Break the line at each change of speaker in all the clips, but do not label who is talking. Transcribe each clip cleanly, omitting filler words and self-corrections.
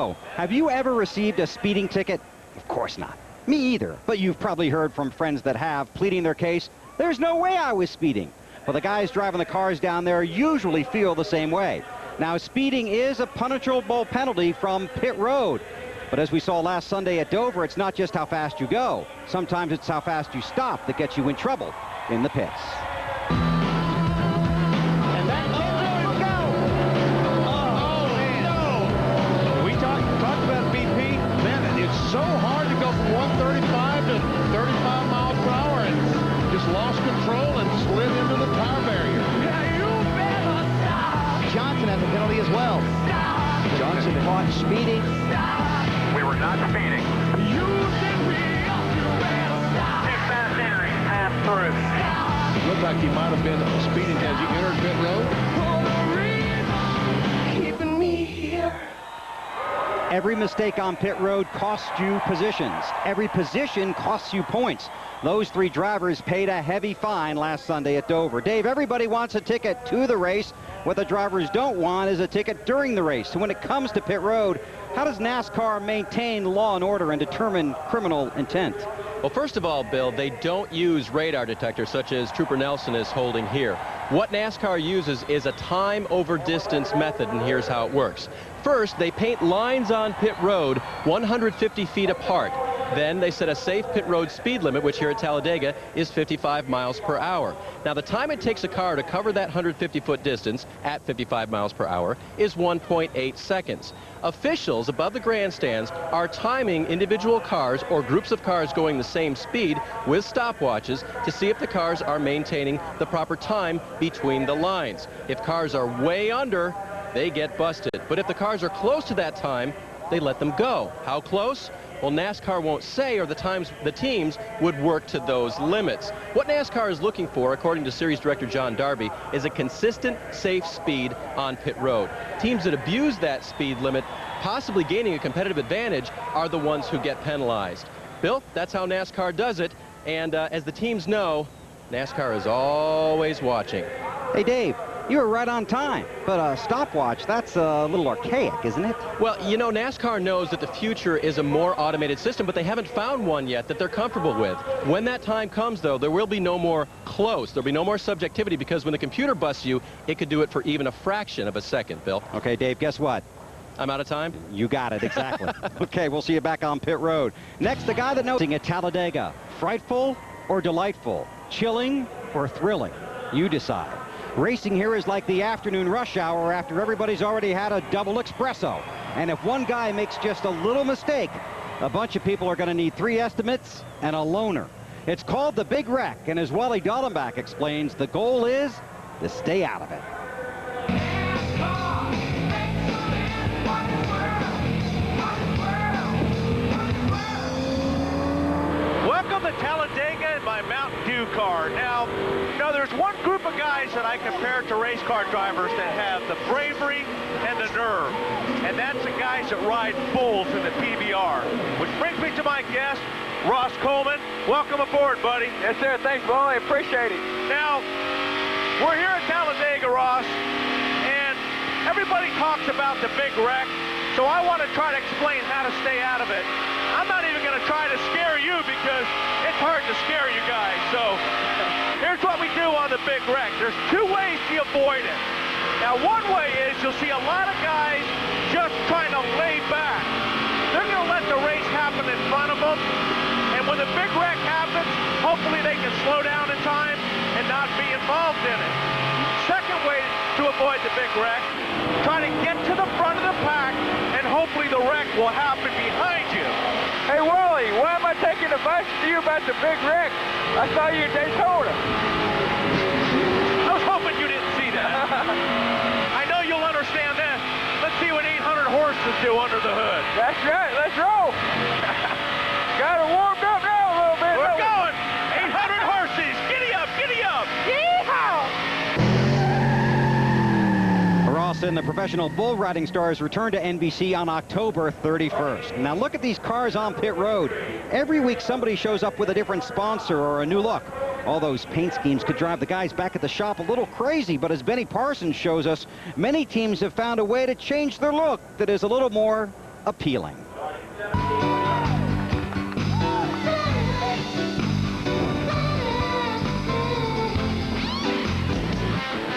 Oh, have you ever received a speeding ticket? Of course not. Me either. But you've probably heard from friends that have, pleading their case, there's no way I was speeding. Well, the guys driving the cars down there usually feel the same way. Now, speeding is a punishable penalty from pit road. But as we saw last Sunday at Dover, it's not just how fast you go. Sometimes it's how fast you stop that gets you in trouble in the pits.
So hard to go from 135 to 35 miles per hour and just lost control and slid into the tire barrier.
Yeah, you better stop. Johnson has a penalty as well. Stop. Johnson caught speeding.
Stop. We were not speeding.
You did me up, you better stop.
Too fast entering, pass through.
Stop.
It looked like he might have been speeding as he entered pit road.
For the reason keeping me here.
Every mistake on pit road costs you positions. Every position costs you points. Those three drivers paid a heavy fine last Sunday at Dover. Dave, everybody wants a ticket to the race. What the drivers don't want is a ticket during the race. So when it comes to pit road, how does NASCAR maintain law and order and determine criminal intent?
Well, first of all, Bill, they don't use radar detectors such as Trooper Nelson is holding here. What NASCAR uses is a time over distance method, and here's how it works. First, they paint lines on pit road 150 feet apart. Then they set a safe pit road speed limit, which here at Talladega is 55 miles per hour. Now, the time it takes a car to cover that 150-foot distance at 55 miles per hour is 1.8 seconds. Officials above the grandstands are timing individual cars or groups of cars going the same speed with stopwatches to see if the cars are maintaining the proper time between the lines. If cars are way under, they get busted. But if the cars are close to that time, they let them go. How close? Well, NASCAR won't say, or the teams would work to those limits. What NASCAR is looking for, according to Series Director John Darby, is a consistent, safe speed on pit road. Teams that abuse that speed limit, possibly gaining a competitive advantage, are the ones who get penalized. Bill, that's how NASCAR does it, and as the teams know, NASCAR is always watching.
Hey, Dave, you were right on time, but a stopwatch, that's a little archaic, isn't it?
Well, you know, NASCAR knows that the future is a more automated system, but they haven't found one yet that they're comfortable with. When that time comes, though, there will be no more close. There'll be no more subjectivity, because when the computer busts you, it could do it for even a fraction of a second, Bill.
Okay, Dave, guess what?
I'm out of time?
You got it, exactly. Okay, we'll see you back on pit road. Next, the guy that knows at Talladega. Frightful or delightful? Chilling or thrilling? You decide. Racing here is like the afternoon rush hour after everybody's already had a double espresso. And if one guy makes just a little mistake, a bunch of people are going to need 3 estimates and a loaner. It's called the Big Wreck, and as Wally explains, the goal is to stay out of it.
Welcome to Talladega in my Mountain Dew car. Now, there's one group of guys that I compare to race car drivers that have the bravery and the nerve, and that's the guys that ride bulls in the PBR. Which brings me to my guest, Ross Coleman. Welcome aboard, buddy.
Yes, sir. Thanks, Wally. Appreciate it.
Now, we're here at Talladega, Ross, and everybody talks about the Big Wreck, so I want to try to explain how to stay out of it. I'm not even going to try to scare you because it's hard to scare you guys. So here's what we do on the Big Wreck. There's 2 ways to avoid it. Now, one way is you'll see a lot of guys just trying to lay back. They're going to let the race happen in front of them. And when the Big Wreck happens, hopefully they can slow down in time and not be involved in it. Second way to avoid the Big Wreck, try to get to the front of the pack, and hopefully the wreck will happen behind you.
Hey, Wally, why am I taking advice to you about the Big Wreck? I saw you in Daytona.
I was hoping you didn't see that. I know you'll understand that. Let's see what 800 horses do under the hood.
That's right. Let's roll. Got it warmed up now a little bit.
We're going. 800 horses. Giddy up, giddy up.
Yeehaw!
Ross and the professional bull riding stars return to NBC on October 31st. Now look at these cars on pit road. Every week somebody shows up with a different sponsor or a new look. All those paint schemes could drive the guys back at the shop a little crazy, but as Benny Parsons shows us, many teams have found a way to change their look that is a little more appealing.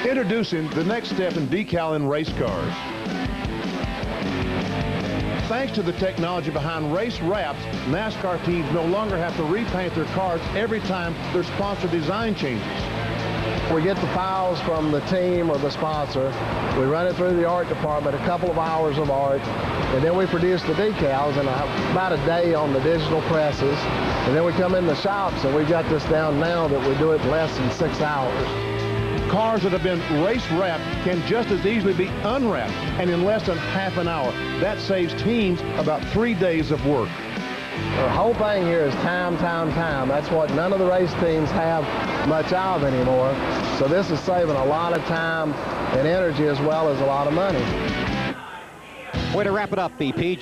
Introducing the next step in decal in race cars. Thanks to the technology behind race wraps, NASCAR teams no longer have to repaint their cars every time their sponsor design changes.
We get the files from the team or the sponsor. We run it through the art department, a couple of hours of art, and then we produce the decals in about a day on the digital presses. And then we come in the shops, and we've got this down now that we do it in less than 6 hours.
Cars that have been race wrapped can just as easily be unwrapped, and in less than half an hour. That saves teams about 3 days of work.
The whole thing here is time, time, time. That's what none of the race teams have much of anymore. So this is saving a lot of time and energy as well as a lot of money.
Way to wrap it up, BP.